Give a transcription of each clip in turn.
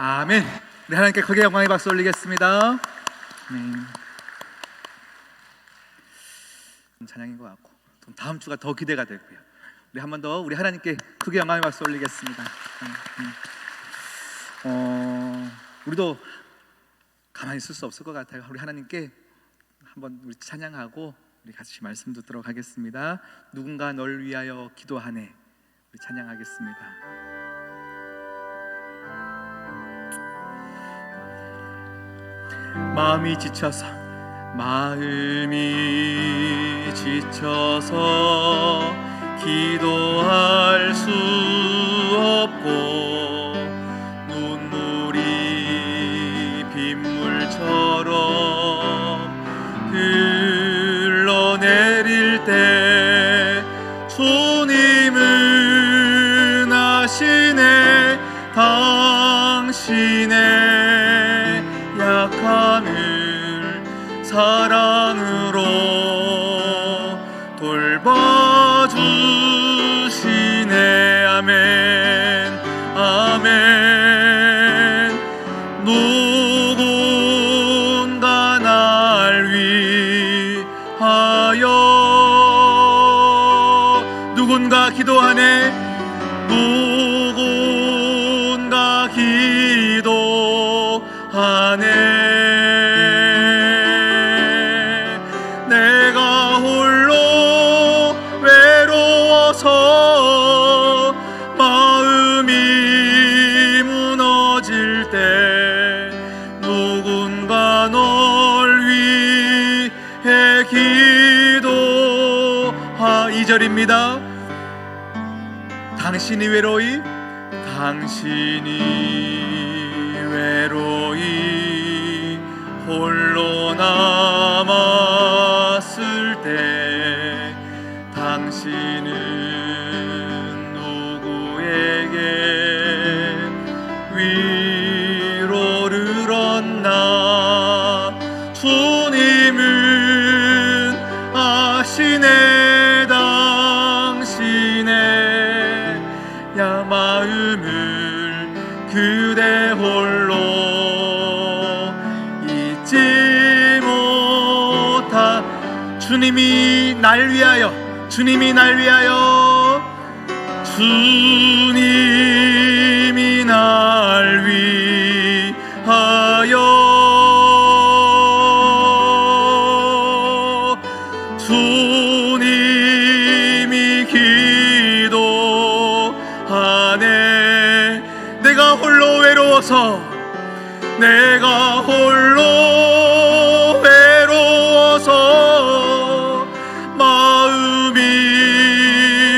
아멘. 우리 하나님께 크게 영광의 박수 올리겠습니다. 찬양인 것 같고 다음 주가 더 기대가 되고요. 우리 한 번 더 우리 하나님께 크게 영광의 박수 올리겠습니다. 우리도 가만히 있을 수 없을 것 같아요. 우리 하나님께 한번 우리 찬양하고 우리 같이 말씀 듣도록 하겠습니다. 누군가 널 위하여 기도하네. 우리 찬양하겠습니다. 마음이 지쳐서 기도할 수 없고 눈물이 빗물처럼 흘러내릴 때 주님은 아시네. 당신의 약함을 사랑으로 돌봐주시네. 아멘 아멘. 누군가 날 위하여 누군가 기도하네. 누군가 기도하네. 내가 홀로 외로워서 마음이 무너질 때 누군가 널 위해 기도하. 2절입니다. 당신이 외로이 홀로 남았을 때 당신은 누구에게 위로를 얻나. 주님은 아시네. 당신의 마음을 그대 홀로 잊지 못하. 주님이 날 위하여 주님이 날 위하여 주님이 날 위하여 주님이 기도하네. 내가 홀로 외로워서 마음이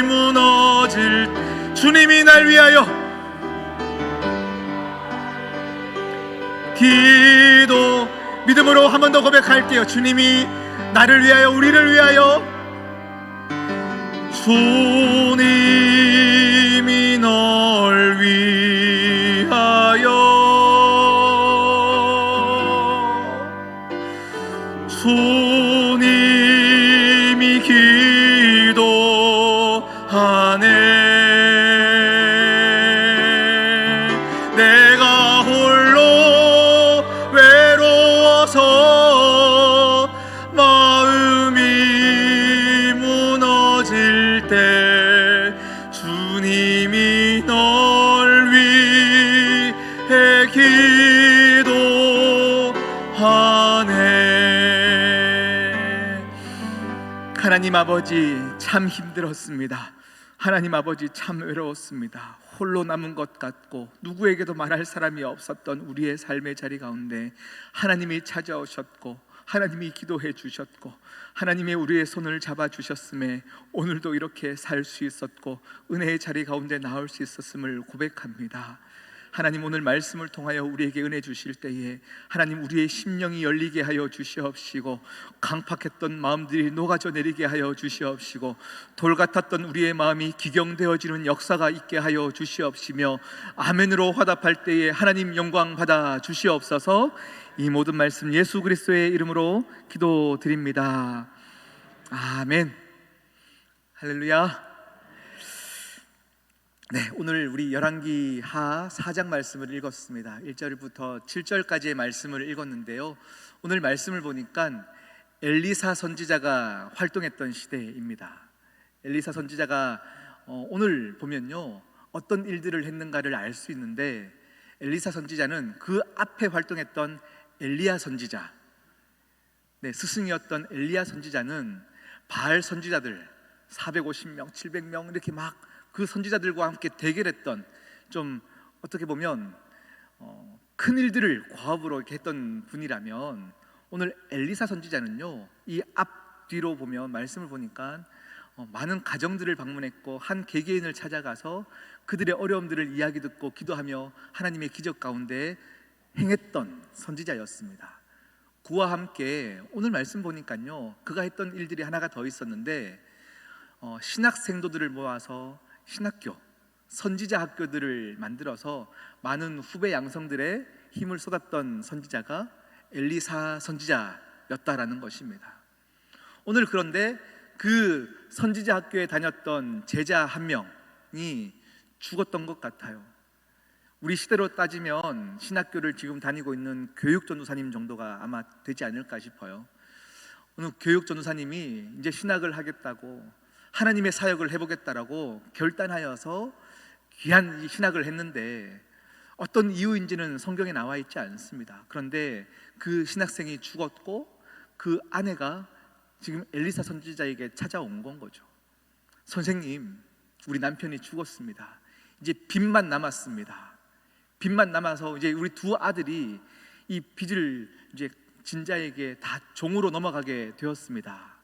무너질 주님이 날 위하여 기도. 믿음으로 한 번 더 고백할게요. 주님이 나를 위하여 우리를 위하여 주님이 널 위하여 주님이 기도하네. 내가 홀로 외로워서 마음이 무너질 때 주님이 널 위해 기도하네. 하나님 아버지, 참 힘들었습니다. 하나님 아버지, 참 외로웠습니다. 홀로 남은 것 같고 누구에게도 말할 사람이 없었던 우리의 삶의 자리 가운데 하나님이 찾아오셨고 하나님이 기도해 주셨고 하나님이 우리의 손을 잡아 주셨음에 오늘도 이렇게 살 수 있었고 은혜의 자리 가운데 나올 수 있었음을 고백합니다. 하나님, 오늘 말씀을 통하여 우리에게 은혜 주실 때에 하나님 우리의 심령이 열리게 하여 주시옵시고 강팍했던 마음들이 녹아져 내리게 하여 주시옵시고 돌 같았던 우리의 마음이 기경되어지는 역사가 있게 하여 주시옵시며 아멘으로 화답할 때에 하나님 영광 받아 주시옵소서. 이 모든 말씀 예수 그리스도의 이름으로 기도드립니다. 아멘. 할렐루야. 네, 오늘 우리 열왕기 하 4장 말씀을 읽었습니다. 1절부터 7절까지의 말씀을 읽었는데요. 오늘 말씀을 보니까 엘리사 선지자가 활동했던 시대입니다. 엘리사 선지자가 오늘 보면요, 어떤 일들을 했는가를 알 수 있는데, 엘리사 선지자는 그 앞에 활동했던 엘리야 선지자, 스승이었던 엘리야 선지자는 바알 선지자들 450명, 700명 이렇게 막 그 선지자들과 함께 대결했던, 좀 어떻게 보면 큰 일들을 과업으로 이렇게 했던 분이라면, 오늘 엘리사 선지자는요, 이 앞뒤로 보면 말씀을 보니까 많은 가정들을 방문했고 한 개개인을 찾아가서 그들의 어려움들을 이야기 듣고 기도하며 하나님의 기적 가운데 행했던 선지자였습니다. 그와 함께 오늘 말씀 보니까요, 그가 했던 일들이 하나가 더 있었는데, 신학생도들을 모아서 신학교, 선지자 학교들을 만들어서 많은 후배 양성들의 힘을 쏟았던 선지자가 엘리사 선지자였다라는 것입니다. 오늘 그런데 그 선지자 학교에 다녔던 제자 한 명이 죽었던 것 같아요. 우리 시대로 따지면 신학교를 지금 다니고 있는 교육전도사님 정도가 아마 되지 않을까 싶어요. 오늘 교육전도사님이 이제 신학을 하겠다고, 하나님의 사역을 해보겠다라고 결단하여서 귀한 이 신학을 했는데, 어떤 이유인지는 성경에 나와 있지 않습니다. 그런데 그 신학생이 죽었고 그 아내가 지금 엘리사 선지자에게 찾아온 건 거죠. 선생님, 우리 남편이 죽었습니다. 이제 빚만 남았습니다. 빚만 남아서 이제 우리 두 아들이 이 빚을 이제 진자에게 다 종으로 넘어가게 되었습니다.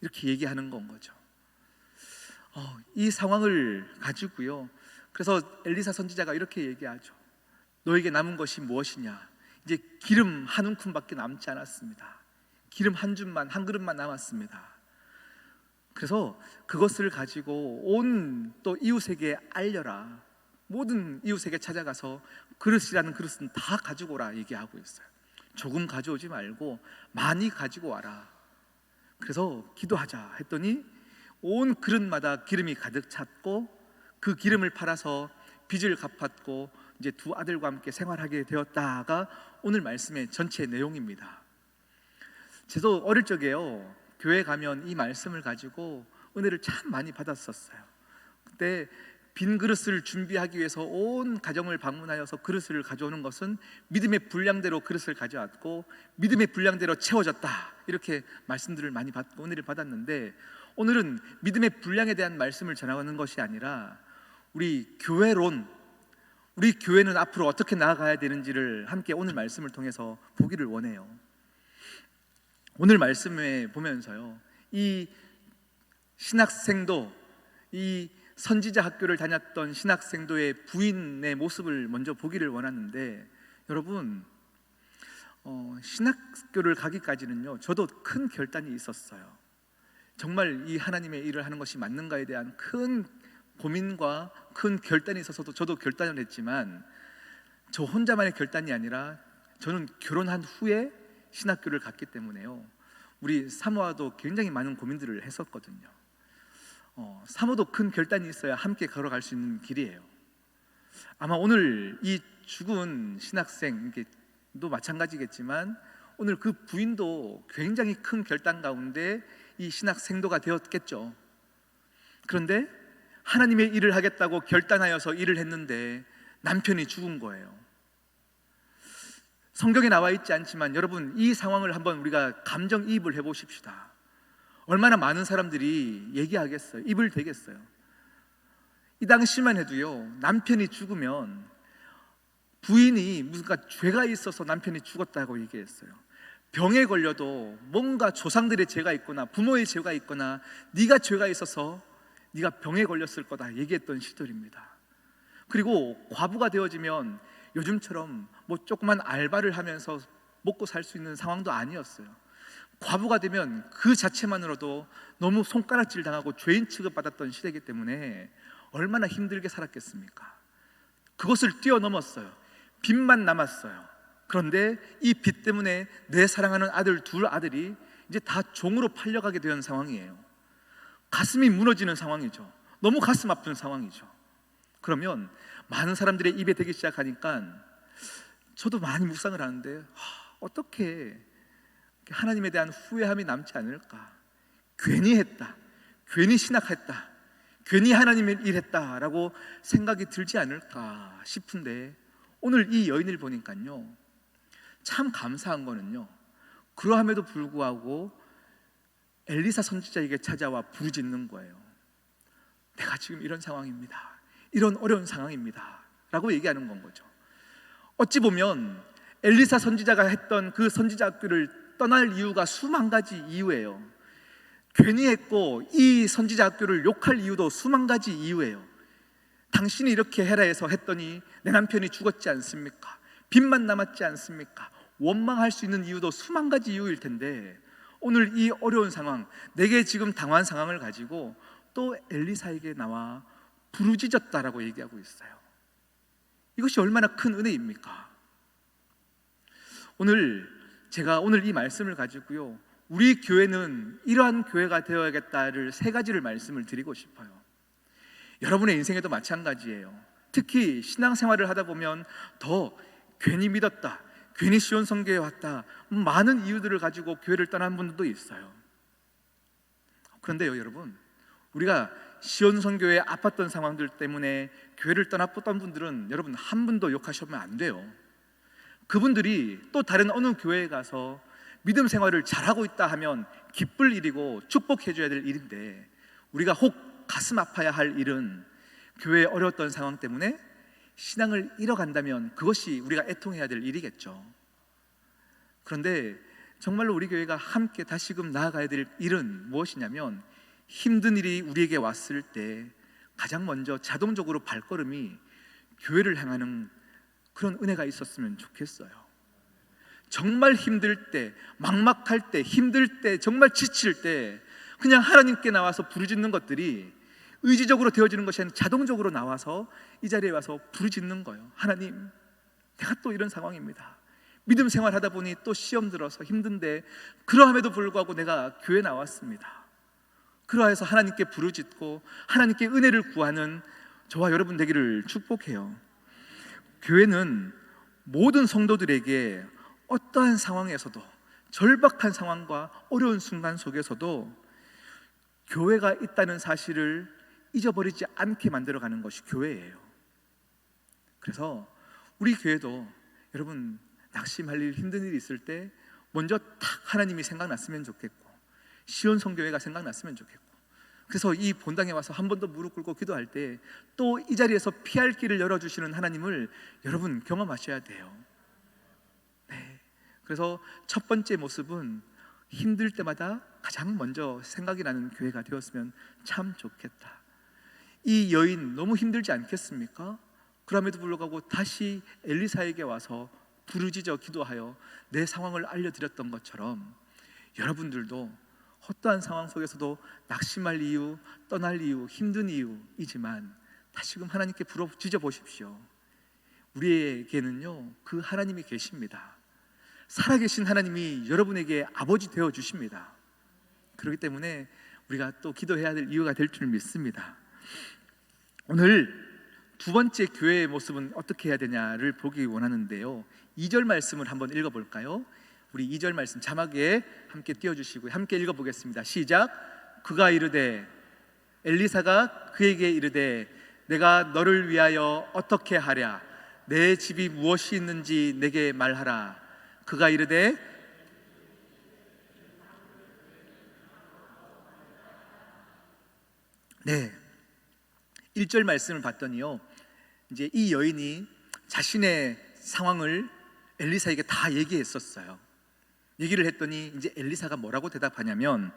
이렇게 얘기하는 건 거죠. 이 상황을 가지고요, 그래서 엘리사 선지자가 이렇게 얘기하죠. 너에게 남은 것이 무엇이냐? 이제 기름 한 움큼밖에 남지 않았습니다. 기름 한 줌만, 한 그릇만 남았습니다. 그래서 그것을 가지고 온 또 이웃에게 알려라. 모든 이웃에게 찾아가서 그릇이라는 그릇은 다 가지고 오라 얘기하고 있어요. 조금 가져오지 말고 많이 가지고 와라. 그래서 기도하자 했더니 온 그릇마다 기름이 가득 찼고, 그 기름을 팔아서 빚을 갚았고 이제 두 아들과 함께 생활하게 되었다가 오늘 말씀의 전체 내용입니다. 저도 어릴 적에요, 교회 가면 이 말씀을 가지고 은혜를 참 많이 받았었어요. 그때 빈 그릇을 준비하기 위해서 온 가정을 방문하여서 그릇을 가져오는 것은 믿음의 분량대로 그릇을 가져왔고 믿음의 분량대로 채워졌다, 이렇게 말씀들을 많이 받고 은혜를 받았는데, 오늘은 믿음의 분량에 대한 말씀을 전하는 것이 아니라 우리 교회론, 우리 교회는 앞으로 어떻게 나아가야 되는지를 함께 오늘 말씀을 통해서 보기를 원해요. 오늘 말씀에 보면서요, 이 신학생도, 이 선지자 학교를 다녔던 신학생도의 부인의 모습을 먼저 보기를 원하는데, 여러분, 신학교를 가기까지는요, 저도 큰 결단이 있었어요. 정말 이 하나님의 일을 하는 것이 맞는가에 대한 큰 고민과 큰 결단이 있어서도 저도 결단을 했지만, 저 혼자만의 결단이 아니라 저는 결혼한 후에 신학교를 갔기 때문에요, 우리 사모와도 굉장히 많은 고민들을 했었거든요. 사모도 큰 결단이 있어야 함께 걸어갈 수 있는 길이에요. 아마 오늘 이 죽은 신학생도 마찬가지겠지만 오늘 그 부인도 굉장히 큰 결단 가운데 이 신학생도가 되었겠죠. 그런데 하나님의 일을 하겠다고 결단하여서 일을 했는데 남편이 죽은 거예요. 성경에 나와 있지 않지만 여러분, 이 상황을 한번 우리가 감정이입을 해보십시다. 얼마나 많은 사람들이 얘기하겠어요? 입을 대겠어요? 이 당시만 해도요, 남편이 죽으면 부인이 무슨 죄가 있어서 남편이 죽었다고 얘기했어요. 병에 걸려도 뭔가 조상들의 죄가 있거나 부모의 죄가 있거나 네가 죄가 있어서 네가 병에 걸렸을 거다 얘기했던 시절입니다. 그리고 과부가 되어지면 요즘처럼 뭐 조그만 알바를 하면서 먹고 살 수 있는 상황도 아니었어요. 과부가 되면 그 자체만으로도 너무 손가락질 당하고 죄인 취급받았던 시대이기 때문에 얼마나 힘들게 살았겠습니까? 그것을 뛰어넘었어요. 빚만 남았어요. 그런데 이 빚 때문에 내 사랑하는 둘 아들이 이제 다 종으로 팔려가게 된 상황이에요. 가슴이 무너지는 상황이죠. 너무 가슴 아픈 상황이죠. 그러면 많은 사람들의 입에 대기 시작하니까 저도 많이 묵상을 하는데 어떻게 하나님에 대한 후회함이 남지 않을까? 괜히 했다, 괜히 신학했다, 괜히 하나님의 일했다라고 생각이 들지 않을까 싶은데, 오늘 이 여인을 보니까요 참 감사한 거는요, 그러함에도 불구하고 엘리사 선지자에게 찾아와 부르짖는 거예요. 내가 지금 이런 상황입니다, 이런 어려운 상황입니다 라고 얘기하는 건 거죠. 어찌 보면 엘리사 선지자가 했던 그 선지자 학교를 떠날 이유가 수만 가지 이유예요. 괜히 했고 이 선지자 학교를 욕할 이유도 수만 가지 이유예요. 당신이 이렇게 해라 해서 했더니 내 남편이 죽었지 않습니까? 빚만 남았지 않습니까? 원망할 수 있는 이유도 수만 가지 이유일 텐데, 오늘 이 어려운 상황, 내게 지금 당한 상황을 가지고 또 엘리사에게 나와 부르짖었다라고 얘기하고 있어요. 이것이 얼마나 큰 은혜입니까? 제가 오늘 이 말씀을 가지고요, 우리 교회는 이러한 교회가 되어야겠다를 세 가지를 말씀을 드리고 싶어요. 여러분의 인생에도 마찬가지예요. 특히 신앙생활을 하다 보면 더 괜히 믿었다, 괜히 시온 성교에 왔다, 많은 이유들을 가지고 교회를 떠난 분들도 있어요. 그런데요 여러분, 우리가 시온 성교에 아팠던 상황들 때문에 교회를 떠났던 분들은 여러분 한 분도 욕하시면 안 돼요. 그분들이 또 다른 어느 교회에 가서 믿음 생활을 잘하고 있다 하면 기쁠 일이고 축복해 줘야 될 일인데, 우리가 혹 가슴 아파야 할 일은 교회에 어려웠던 상황 때문에 신앙을 잃어간다면 그것이 우리가 애통해야 될 일이겠죠. 그런데 정말로 우리 교회가 함께 다시금 나아가야 될 일은 무엇이냐면, 힘든 일이 우리에게 왔을 때 가장 먼저 자동적으로 발걸음이 교회를 향하는 그런 은혜가 있었으면 좋겠어요. 정말 힘들 때, 막막할 때, 힘들 때, 정말 지칠 때 그냥 하나님께 나와서 부르짖는 것들이 의지적으로 되어지는 것이 아니라 자동적으로 나와서 이 자리에 와서 부르짖는 거예요. 하나님, 내가 또 이런 상황입니다. 믿음 생활하다 보니 또 시험 들어서 힘든데 그러함에도 불구하고 내가 교회 나왔습니다. 그러해서 하나님께 부르짖고 하나님께 은혜를 구하는 저와 여러분 되기를 축복해요. 교회는 모든 성도들에게 어떠한 상황에서도, 절박한 상황과 어려운 순간 속에서도 교회가 있다는 사실을 잊어버리지 않게 만들어가는 것이 교회예요. 그래서 우리 교회도 여러분 낙심할 일, 힘든 일이 있을 때 먼저 탁 하나님이 생각났으면 좋겠고, 시온 성교회가 생각났으면 좋겠고, 그래서 이 본당에 와서 한 번 더 무릎 꿇고 기도할 때 또 이 자리에서 피할 길을 열어주시는 하나님을 여러분 경험하셔야 돼요. 네. 그래서 첫 번째 모습은 힘들 때마다 가장 먼저 생각이 나는 교회가 되었으면 참 좋겠다. 이 여인 너무 힘들지 않겠습니까? 그럼에도 불구하고 다시 엘리사에게 와서 부르짖어 기도하여 내 상황을 알려드렸던 것처럼, 여러분들도 어떠한 상황 속에서도 낙심할 이유, 떠날 이유, 힘든 이유이지만 다시금 하나님께 부르짖어 보십시오. 우리에게는요 그 하나님이 계십니다. 살아계신 하나님이 여러분에게 아버지 되어 주십니다. 그렇기 때문에 우리가 또 기도해야 될 이유가 될 줄 믿습니다. 오늘 두 번째 교회의 모습은 어떻게 해야 되냐를 보기 원하는데요, 2절 말씀을 한번 읽어볼까요? 우리 2절 말씀 자막에 함께 띄워주시고 함께 읽어보겠습니다. 시작. 그가 이르되, 엘리사가 그에게 이르되, 내가 너를 위하여 어떻게 하랴? 내 집이 무엇이 있는지 내게 말하라. 그가 이르되, 네, 1절 말씀을 봤더니요, 이제 이 여인이 자신의 상황을 엘리사에게 다 얘기했었어요. 얘기를 했더니 이제 엘리사가 뭐라고 대답하냐면,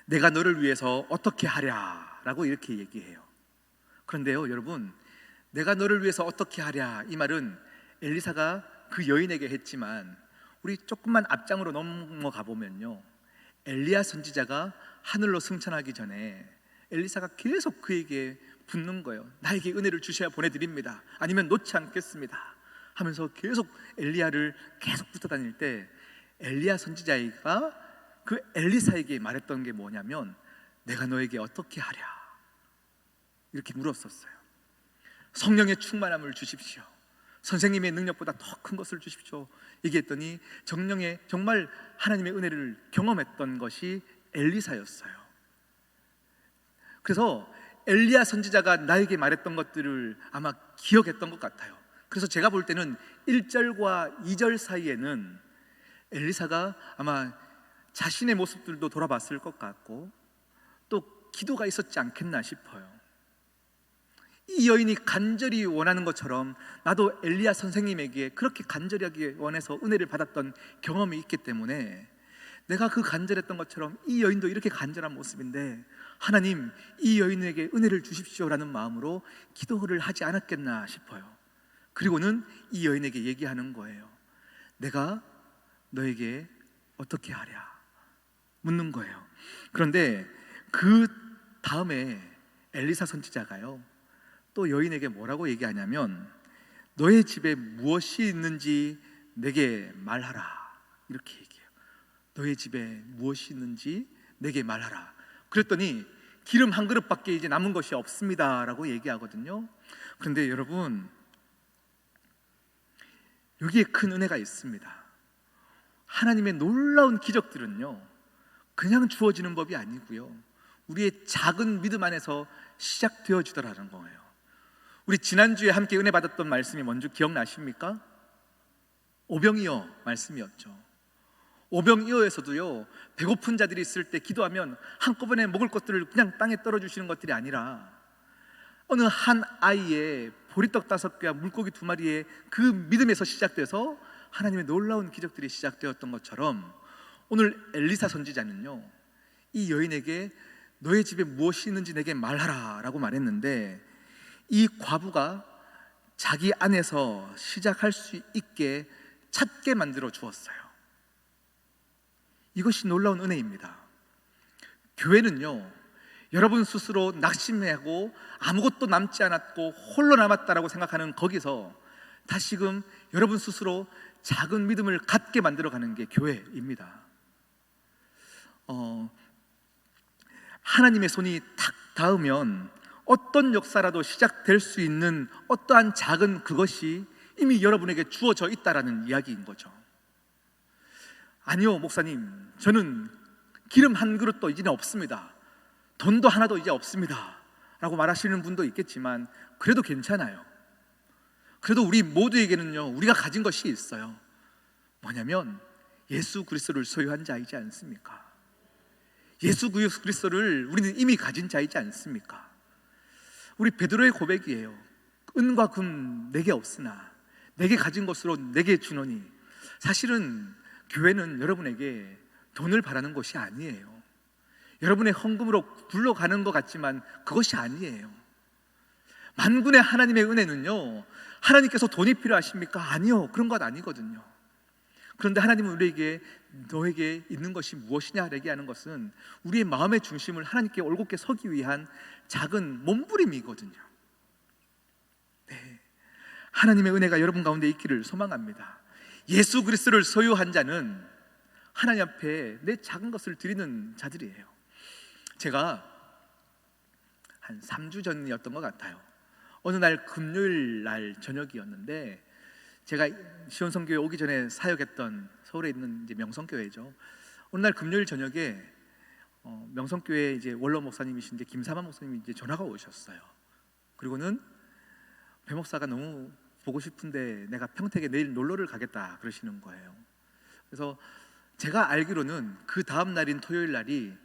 내가 너를 위해서 어떻게 하랴 라고 이렇게 얘기해요. 그런데요 여러분, 내가 너를 위해서 어떻게 하랴, 이 말은 엘리사가 그 여인에게 했지만 우리 조금만 앞장으로 넘어가 보면요, 엘리야 선지자가 하늘로 승천하기 전에 엘리사가 계속 그에게 붙는 거예요. 나에게 은혜를 주셔야 보내드립니다, 아니면 놓지 않겠습니다 하면서 계속 엘리야를 계속 붙어 다닐 때, 엘리야 선지자가 그 엘리사에게 말했던 게 뭐냐면, 내가 너에게 어떻게 하랴 이렇게 물었었어요. 성령의 충만함을 주십시오. 선생님의 능력보다 더 큰 것을 주십시오. 얘기했더니 정말 하나님의 은혜를 경험했던 것이 엘리사였어요. 그래서 엘리야 선지자가 나에게 말했던 것들을 아마 기억했던 것 같아요. 그래서 제가 볼 때는 1절과 2절 사이에는 엘리사가 아마 자신의 모습들도 돌아봤을 것 같고 또 기도가 있었지 않겠나 싶어요. 이 여인이 간절히 원하는 것처럼 나도 엘리야 선생님에게 그렇게 간절하게 원해서 은혜를 받았던 경험이 있기 때문에 내가 그 간절했던 것처럼 이 여인도 이렇게 간절한 모습인데 하나님, 이 여인에게 은혜를 주십시오라는 마음으로 기도를 하지 않았겠나 싶어요. 그리고는 이 여인에게 얘기하는 거예요. 내가 너에게 어떻게 하랴 묻는 거예요. 그런데 그 다음에 엘리사 선지자가요 또 여인에게 뭐라고 얘기하냐면 너의 집에 무엇이 있는지 내게 말하라 이렇게 얘기해요. 너의 집에 무엇이 있는지 내게 말하라. 그랬더니 기름 한 그릇밖에 이제 남은 것이 없습니다 라고 얘기하거든요. 그런데 여러분, 여기에 큰 은혜가 있습니다. 하나님의 놀라운 기적들은요 그냥 주어지는 법이 아니고요 우리의 작은 믿음 안에서 시작되어지더라는 거예요. 우리 지난주에 함께 은혜 받았던 말씀이 뭔지 기억나십니까? 오병이어 말씀이었죠. 오병이어에서도요 배고픈 자들이 있을 때 기도하면 한꺼번에 먹을 것들을 그냥 땅에 떨어주시는 것들이 아니라 어느 한 아이의 보리떡 5개와 물고기 2마리의 그 믿음에서 시작돼서 하나님의 놀라운 기적들이 시작되었던 것처럼 오늘 엘리사 선지자는요 이 여인에게 너의 집에 무엇이 있는지 내게 말하라 라고 말했는데 이 과부가 자기 안에서 시작할 수 있게 찾게 만들어 주었어요. 이것이 놀라운 은혜입니다. 교회는요 여러분 스스로 낙심하고 아무것도 남지 않았고 홀로 남았다라고 생각하는 거기서 다시금 여러분 스스로 작은 믿음을 갖게 만들어가는 게 교회입니다. 하나님의 손이 탁 닿으면 어떤 역사라도 시작될 수 있는 어떠한 작은 그것이 이미 여러분에게 주어져 있다라는 이야기인 거죠. 아니요 목사님, 저는 기름 한 그릇도 이제는 없습니다, 돈도 하나도 이제 없습니다 라고 말하시는 분도 있겠지만 그래도 괜찮아요. 그래도 우리 모두에게는요 우리가 가진 것이 있어요. 뭐냐면 예수 그리스도를 소유한 자이지 않습니까? 예수 그리스도를 우리는 이미 가진 자이지 않습니까? 우리 베드로의 고백이에요. 은과 금 내게 없으나 내게 가진 것으로 내게 주노니. 사실은 교회는 여러분에게 돈을 바라는 것이 아니에요. 여러분의 헌금으로 굴러가는 것 같지만 그것이 아니에요. 만군의 하나님의 은혜는요 하나님께서 돈이 필요하십니까? 아니요, 그런 것 아니거든요. 그런데 하나님은 우리에게 너에게 있는 것이 무엇이냐 얘기하는 것은 우리의 마음의 중심을 하나님께 올곧게 서기 위한 작은 몸부림이거든요. 네, 하나님의 은혜가 여러분 가운데 있기를 소망합니다. 예수 그리스도를 소유한 자는 하나님 앞에 내 작은 것을 드리는 자들이에요. 제가 한 3주 전이었던 것 같아요. 어느 날 금요일 날 저녁이었는데 제가 시온성교회 오기 전에 사역했던 서울에 있는 이제 명성교회죠. 어느 날 금요일 저녁에 명성교회 이제 원로 목사님이신데 김사만 목사님이 이제 전화가 오셨어요. 그리고는 배 목사가 너무 보고 싶은데 내가 평택에 내일 놀러를 가겠다 그러시는 거예요. 그래서 제가 알기로는 그 다음 날인 토요일 날이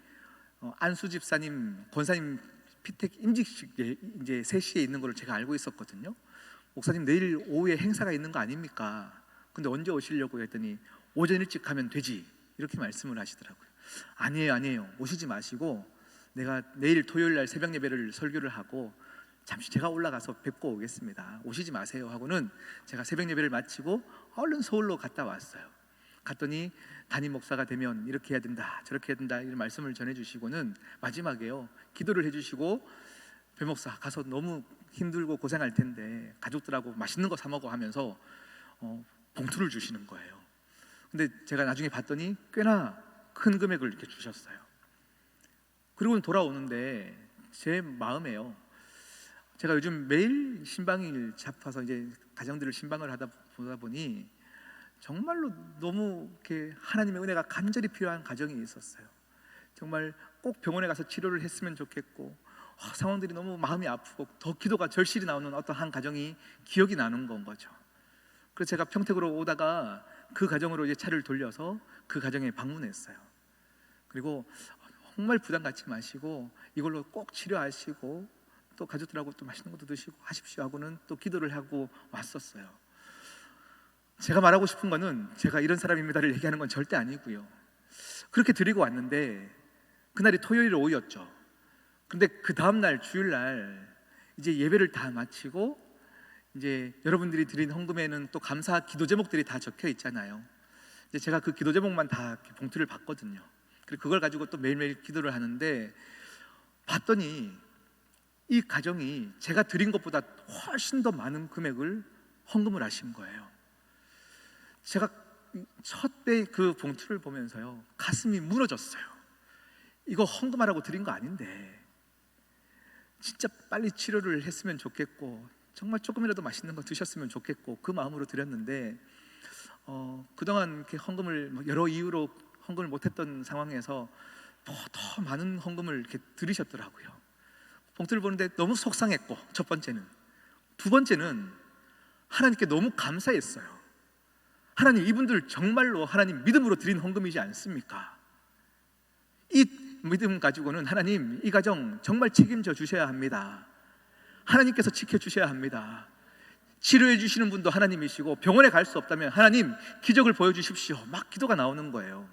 안수 집사님, 권사님 피택 임직식에 이제 3시에 있는 걸로 제가 알고 있었거든요. 목사님 내일 오후에 행사가 있는 거 아닙니까? 근데 언제 오시려고 했더니 오전 일찍 가면 되지 이렇게 말씀을 하시더라고요. 아니에요 오시지 마시고 내가 내일 토요일 날 새벽 예배를 설교를 하고 잠시 제가 올라가서 뵙고 오겠습니다, 오시지 마세요 하고는 제가 새벽 예배를 마치고 얼른 서울로 갔다 왔어요. 갔더니 담임 목사가 되면 이렇게 해야 된다 저렇게 해야 된다 이런 말씀을 전해주시고는 마지막에요 기도를 해주시고 배 목사 가서 너무 힘들고 고생할 텐데 가족들하고 맛있는 거 사 먹어 하면서 봉투를 주시는 거예요. 근데 제가 나중에 봤더니 꽤나 큰 금액을 이렇게 주셨어요. 그리고 돌아오는데 제 마음에요, 제가 요즘 매일 신방을 잡아서 이제 가정들을 신방을 하다 보다 보니 정말로 너무 이렇게 하나님의 은혜가 간절히 필요한 가정이 있었어요. 정말 꼭 병원에 가서 치료를 했으면 좋겠고 상황들이 너무 마음이 아프고 더 기도가 절실히 나오는 어떤 한 가정이 기억이 나는 건 거죠. 그래서 제가 평택으로 오다가 그 가정으로 이제 차를 돌려서 그 가정에 방문했어요. 그리고 정말 부담 갖지 마시고 이걸로 꼭 치료하시고 또 가족들하고 또 맛있는 것도 드시고 하십시오 하고는 또 기도를 하고 왔었어요. 제가 말하고 싶은 거는 제가 이런 사람입니다를 얘기하는 건 절대 아니고요. 그렇게 드리고 왔는데 그날이 토요일 오후였죠. 근데 그 다음날 주일날 이제 예배를 다 마치고 이제 여러분들이 드린 헌금에는 또 감사 기도 제목들이 다 적혀 있잖아요. 이제 제가 그 기도 제목만 다 봉투를 받거든요. 그리고 그걸 가지고 또 매일매일 기도를 하는데 봤더니 이 가정이 제가 드린 것보다 훨씬 더 많은 금액을 헌금을 하신 거예요. 제가 첫 때 그 봉투를 보면서요 가슴이 무너졌어요. 이거 헌금하라고 드린 거 아닌데 진짜 빨리 치료를 했으면 좋겠고 정말 조금이라도 맛있는 거 드셨으면 좋겠고 그 마음으로 드렸는데 그동안 이렇게 헌금을 여러 이유로 헌금을 못했던 상황에서 더 많은 헌금을 이렇게 드리셨더라고요. 봉투를 보는데 너무 속상했고 첫 번째는, 두 번째는 하나님께 너무 감사했어요. 하나님, 이분들 정말로 하나님 믿음으로 드린 헌금이지 않습니까? 이 믿음 가지고는 하나님 이 가정 정말 책임져 주셔야 합니다. 하나님께서 지켜주셔야 합니다. 치료해 주시는 분도 하나님이시고 병원에 갈 수 없다면 하나님 기적을 보여주십시오. 막 기도가 나오는 거예요.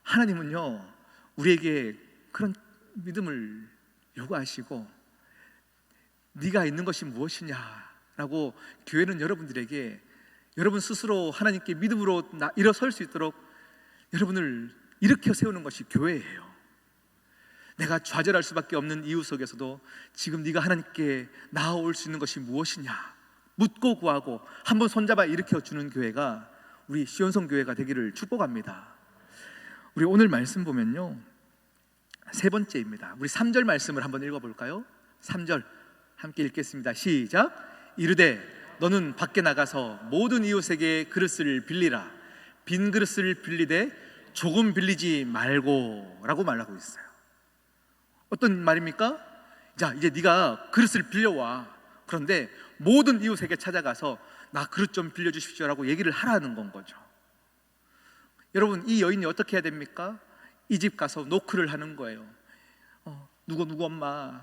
하나님은요 우리에게 그런 믿음을 요구하시고 네가 있는 것이 무엇이냐라고 교회는 여러분들에게 여러분 스스로 하나님께 믿음으로 일어설 수 있도록 여러분을 일으켜 세우는 것이 교회예요. 내가 좌절할 수밖에 없는 이유 속에서도 지금 네가 하나님께 나아올 수 있는 것이 무엇이냐 묻고 구하고 한번 손잡아 일으켜 주는 교회가 우리 시온성 교회가 되기를 축복합니다. 우리 오늘 말씀 보면요 세 번째입니다. 우리 3절 말씀을 한번 읽어볼까요? 3절 함께 읽겠습니다. 시작. 이르되 너는 밖에 나가서 모든 이웃에게 그릇을 빌리라. 빈 그릇을 빌리되 조금 빌리지 말고 라고 말하고 있어요. 어떤 말입니까? 자, 이제 네가 그릇을 빌려와. 그런데 모든 이웃에게 찾아가서 나 그릇 좀 빌려주십시오 라고 얘기를 하라는 건 거죠. 여러분, 이 여인이 어떻게 해야 됩니까? 이 집 가서 노크를 하는 거예요. 누구 엄마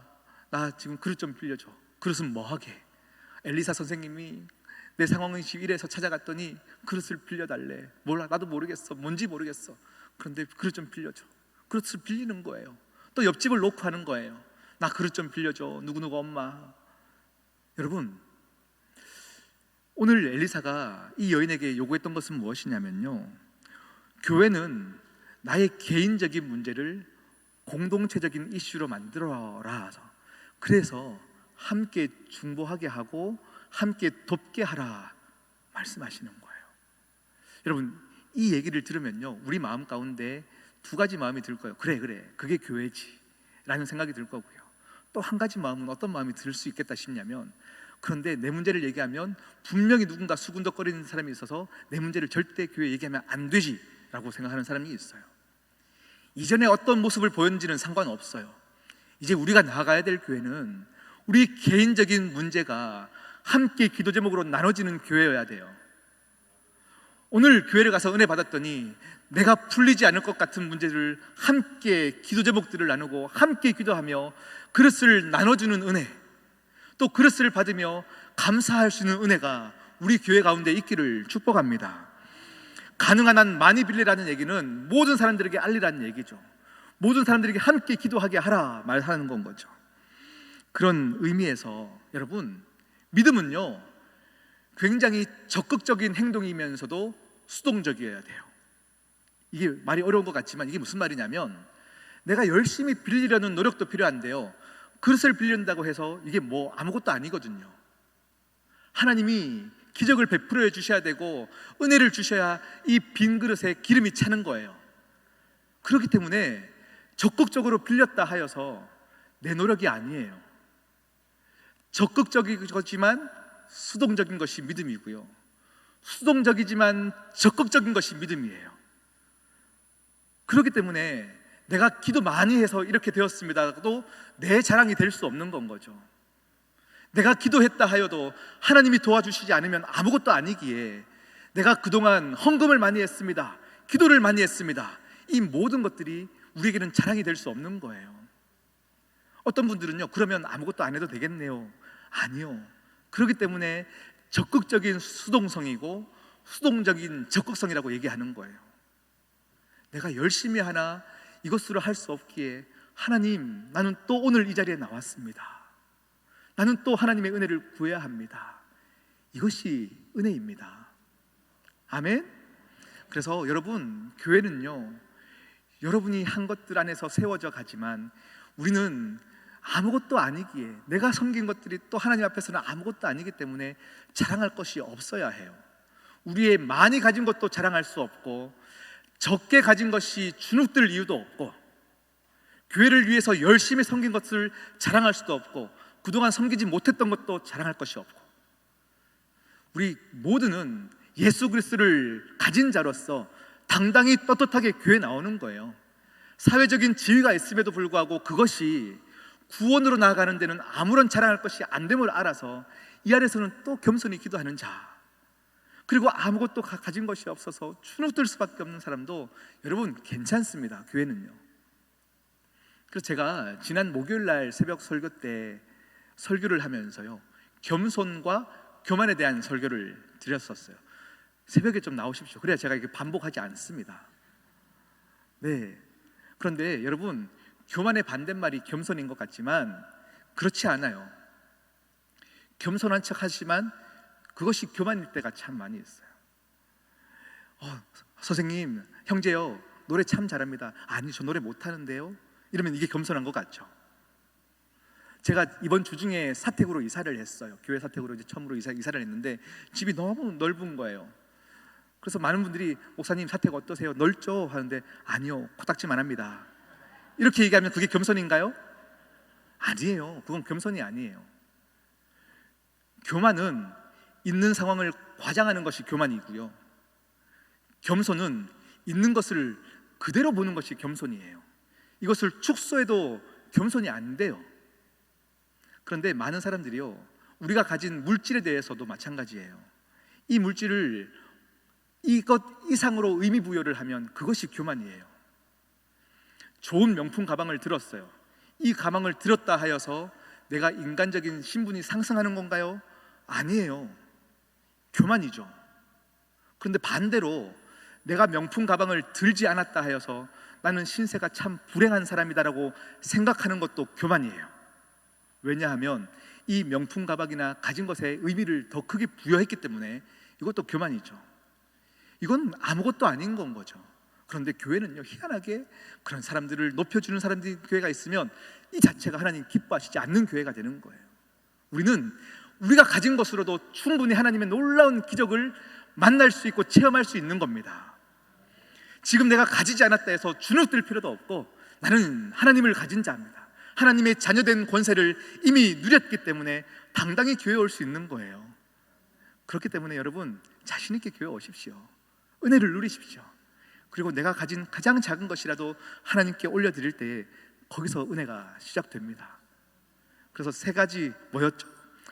나 지금 그릇 좀 빌려줘. 그릇은 뭐하게? 엘리사 선생님이 내 상황이 지금 이래서 찾아갔더니 그릇을 빌려달래. 몰라, 나도 모르겠어. 뭔지 모르겠어. 그런데 그릇 좀 빌려줘. 그릇을 빌리는 거예요. 또 옆집을 놓고 하는 거예요. 나 그릇 좀 빌려줘. 누구 엄마. 여러분, 오늘 엘리사가 이 여인에게 요구했던 것은 무엇이냐면요 교회는 나의 개인적인 문제를 공동체적인 이슈로 만들어라. 그래서 함께 중보하게 하고 함께 돕게 하라 말씀하시는 거예요. 여러분, 이 얘기를 들으면요 우리 마음 가운데 두 가지 마음이 들 거예요. 그래 그게 교회지 라는 생각이 들 거고요. 또 한 가지 마음은 어떤 마음이 들 수 있겠다 싶냐면 그런데 내 문제를 얘기하면 분명히 누군가 수군덕거리는 사람이 있어서 내 문제를 절대 교회에 얘기하면 안 되지 라고 생각하는 사람이 있어요. 이전에 어떤 모습을 보였는지는 상관없어요. 이제 우리가 나아가야 될 교회는 우리 개인적인 문제가 함께 기도 제목으로 나눠지는 교회여야 돼요. 오늘 교회를 가서 은혜 받았더니 내가 풀리지 않을 것 같은 문제를 함께 기도 제목들을 나누고 함께 기도하며 그릇을 나눠주는 은혜, 또 그릇을 받으며 감사할 수 있는 은혜가 우리 교회 가운데 있기를 축복합니다. 가능한 한 많이 빌리라는 얘기는 모든 사람들에게 알리라는 얘기죠. 모든 사람들에게 함께 기도하게 하라 말하는 건 거죠. 그런 의미에서 여러분, 믿음은요 굉장히 적극적인 행동이면서도 수동적이어야 돼요. 이게 말이 어려운 것 같지만 이게 무슨 말이냐면 내가 열심히 빌리려는 노력도 필요한데요 그릇을 빌린다고 해서 이게 뭐 아무것도 아니거든요. 하나님이 기적을 베풀어 주셔야 되고 은혜를 주셔야 이 빈 그릇에 기름이 차는 거예요. 그렇기 때문에 적극적으로 빌렸다 하여서 내 노력이 아니에요. 적극적이지만 수동적인 것이 믿음이고요, 수동적이지만 적극적인 것이 믿음이에요. 그렇기 때문에 내가 기도 많이 해서 이렇게 되었습니다도 내 자랑이 될 수 없는 건 거죠. 내가 기도했다 하여도 하나님이 도와주시지 않으면 아무것도 아니기에, 내가 그동안 헌금을 많이 했습니다, 기도를 많이 했습니다, 이 모든 것들이 우리에게는 자랑이 될 수 없는 거예요. 어떤 분들은요, 그러면 아무것도 안 해도 되겠네요. 아니요. 그렇기 때문에 적극적인 수동성이고 수동적인 적극성이라고 얘기하는 거예요. 내가 열심히 하나 이것으로 할 수 없기에, 하나님, 나는 또 오늘 이 자리에 나왔습니다. 나는 또 하나님의 은혜를 구해야 합니다. 이것이 은혜입니다. 아멘. 그래서 여러분, 교회는요, 여러분이 한 것들 안에서 세워져 가지만 우리는 아무것도 아니기에, 내가 섬긴 것들이 또 하나님 앞에서는 아무것도 아니기 때문에 자랑할 것이 없어야 해요. 우리의 많이 가진 것도 자랑할 수 없고, 적게 가진 것이 주눅들 이유도 없고, 교회를 위해서 열심히 섬긴 것을 자랑할 수도 없고, 그동안 섬기지 못했던 것도 자랑할 것이 없고, 우리 모두는 예수 그리스도를 가진 자로서 당당히 떳떳하게 교회에 나오는 거예요. 사회적인 지위가 있음에도 불구하고 그것이 구원으로 나아가는 데는 아무런 자랑할 것이 안 됨을 알아서 이 안에서는 또 겸손히 기도하는 자, 그리고 아무것도 가진 것이 없어서 주눅들 수밖에 없는 사람도 여러분 괜찮습니다. 교회는요. 그래서 제가 지난 목요일 날 새벽 설교 때 설교를 하면서요, 겸손과 교만에 대한 설교를 드렸었어요. 새벽에 좀 나오십시오. 그래야 제가 이게 반복하지 않습니다. 네. 그런데 여러분, 교만의 반대말이 겸손인 것 같지만 그렇지 않아요. 겸손한 척 하지만 그것이 교만일 때가 참 많이 있어요. 선생님, 형제요, 노래 참 잘합니다. 아니, 저 노래 못하는데요. 이러면 이게 겸손한 것 같죠. 제가 이번 주 중에 사택으로 이사를 했어요. 교회 사택으로 이제 처음으로 이사를 했는데 집이 너무 넓은 거예요. 그래서 많은 분들이 목사님 사택 어떠세요? 넓죠? 하는데 아니요, 코딱지만 합니다. 이렇게 얘기하면 그게 겸손인가요? 아니에요. 그건 겸손이 아니에요. 교만은 있는 상황을 과장하는 것이 교만이고요, 겸손은 있는 것을 그대로 보는 것이 겸손이에요. 이것을 축소해도 겸손이 안 돼요. 그런데 많은 사람들이요, 우리가 가진 물질에 대해서도 마찬가지예요. 이 물질을 이것 이상으로 의미 부여를 하면 그것이 교만이에요. 좋은 명품 가방을 들었어요. 이 가방을 들었다 하여서 내가 인간적인 신분이 상승하는 건가요? 아니에요. 교만이죠. 그런데 반대로 내가 명품 가방을 들지 않았다 하여서 나는 신세가 참 불행한 사람이다라고 생각하는 것도 교만이에요. 왜냐하면 이 명품 가방이나 가진 것에 의미를 더 크게 부여했기 때문에 이것도 교만이죠. 이건 아무것도 아닌 건 거죠. 그런데 교회는요, 희한하게 그런 사람들을 높여주는 사람들이 교회가 있으면 이 자체가 하나님 기뻐하시지 않는 교회가 되는 거예요. 우리는 우리가 가진 것으로도 충분히 하나님의 놀라운 기적을 만날 수 있고 체험할 수 있는 겁니다. 지금 내가 가지지 않았다 해서 주눅들 필요도 없고, 나는 하나님을 가진 자입니다. 하나님의 자녀된 권세를 이미 누렸기 때문에 당당히 교회에 올 수 있는 거예요. 그렇기 때문에 여러분, 자신 있게 교회 오십시오. 은혜를 누리십시오. 그리고 내가 가진 가장 작은 것이라도 하나님께 올려드릴 때 거기서 은혜가 시작됩니다. 그래서 세 가지 뭐였죠?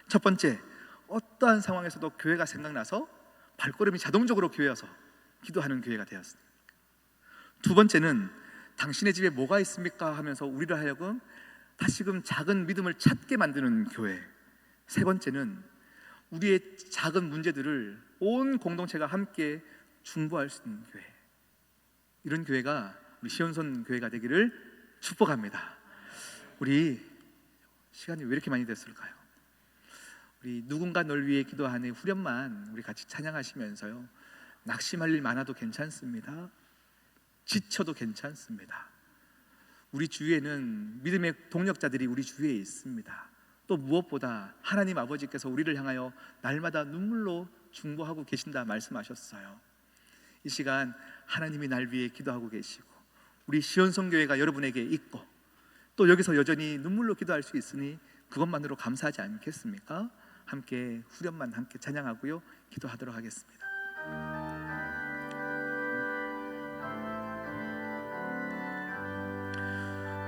첫 번째, 어떠한 상황에서도 교회가 생각나서 발걸음이 자동적으로 교회 와서 기도하는 교회가 되었습니다. 두 번째는 당신의 집에 뭐가 있습니까? 하면서 우리를 하여금 다시금 작은 믿음을 찾게 만드는 교회. 세 번째는 우리의 작은 문제들을 온 공동체가 함께 중보할 수 있는 교회. 이런 교회가 우리 시온손 교회가 되기를 축복합니다. 우리 시간이 왜 이렇게 많이 됐을까요? 우리 누군가 널 위해 기도하는 후렴만 우리 같이 찬양하시면서요, 낙심할 일 많아도 괜찮습니다. 지쳐도 괜찮습니다. 우리 주위에는 믿음의 동력자들이 우리 주위에 있습니다. 또 무엇보다 하나님 아버지께서 우리를 향하여 날마다 눈물로 중보하고 계신다 말씀하셨어요. 이 시간 하나님이 날 위해 기도하고 계시고, 우리 시온성교회가 여러분에게 있고, 또 여기서 여전히 눈물로 기도할 수 있으니 그것만으로 감사하지 않겠습니까? 함께 후렴만 함께 찬양하고요, 기도하도록 하겠습니다.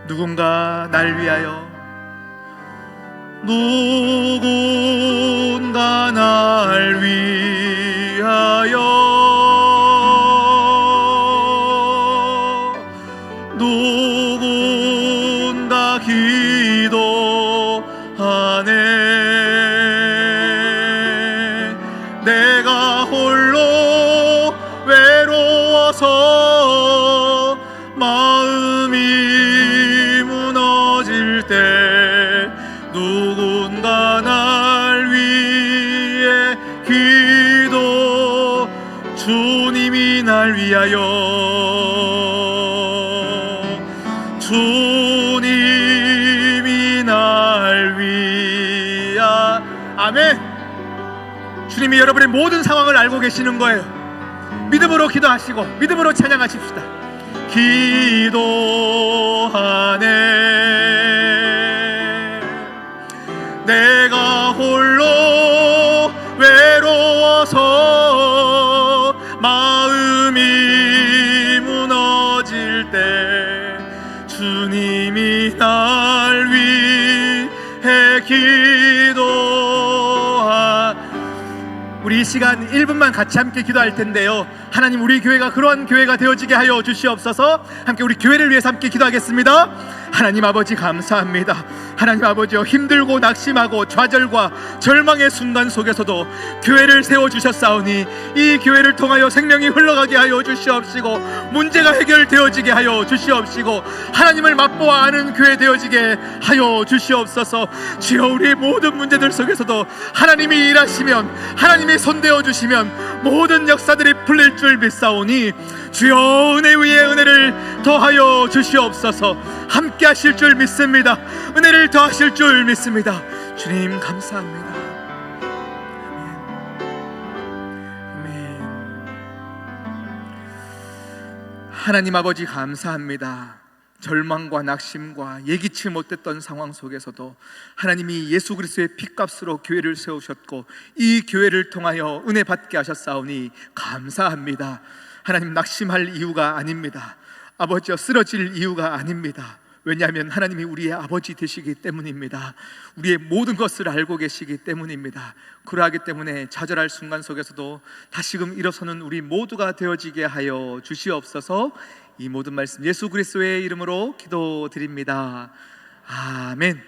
누군가 날 위하여, 누군가 날 위하여, 누군가 기도하네. 내가 홀로 외로워서 마음이 무너질 때 누군가 날 위해 기도, 주님이 날 위하여, 주님이 날 위하. 아멘. 주님이 여러분의 모든 상황을 알고 계시는 거예요. 믿음으로 기도하시고 믿음으로 찬양하십시다. 기도하네. 내가 홀로 외로워서 마음이 무너질 때 주님이 날 위해 기도하. 우리 이 시간 1분만 같이 함께 기도할 텐데요, 하나님 우리 교회가 그러한 교회가 되어지게 하여 주시옵소서. 함께 우리 교회를 위해서 함께 기도하겠습니다. 하나님 아버지 감사합니다. 하나님 아버지여, 힘들고 낙심하고 좌절과 절망의 순간 속에서도 교회를 세워주셨사오니 이 교회를 통하여 생명이 흘러가게 하여 주시옵시고, 문제가 해결되어지게 하여 주시옵시고, 하나님을 맛보아 아는 교회 되어지게 하여 주시옵소서. 주여, 우리의 모든 문제들 속에서도 하나님이 일하시면, 하나님이 손대어 주시면 모든 역사들이 풀릴 줄 믿사오니 주여, 은혜 위에 은혜를 더하여 주시옵소서. 함께 하실 줄 믿습니다. 은혜를 더하실 줄 믿습니다. 주님 감사합니다. 아멘. 하나님 아버지 감사합니다. 절망과 낙심과 예기치 못했던 상황 속에서도 하나님이 예수 그리스도의 피값으로 교회를 세우셨고 이 교회를 통하여 은혜 받게 하셨사오니 감사합니다. 하나님, 낙심할 이유가 아닙니다. 아버지여, 쓰러질 이유가 아닙니다. 왜냐하면 하나님이 우리의 아버지 되시기 때문입니다. 우리의 모든 것을 알고 계시기 때문입니다. 그러하기 때문에 좌절할 순간 속에서도 다시금 일어서는 우리 모두가 되어지게 하여 주시옵소서. 이 모든 말씀 예수 그리스도의 이름으로 기도드립니다. 아멘.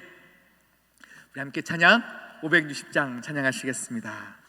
우리 함께 찬양 560장 찬양하시겠습니다.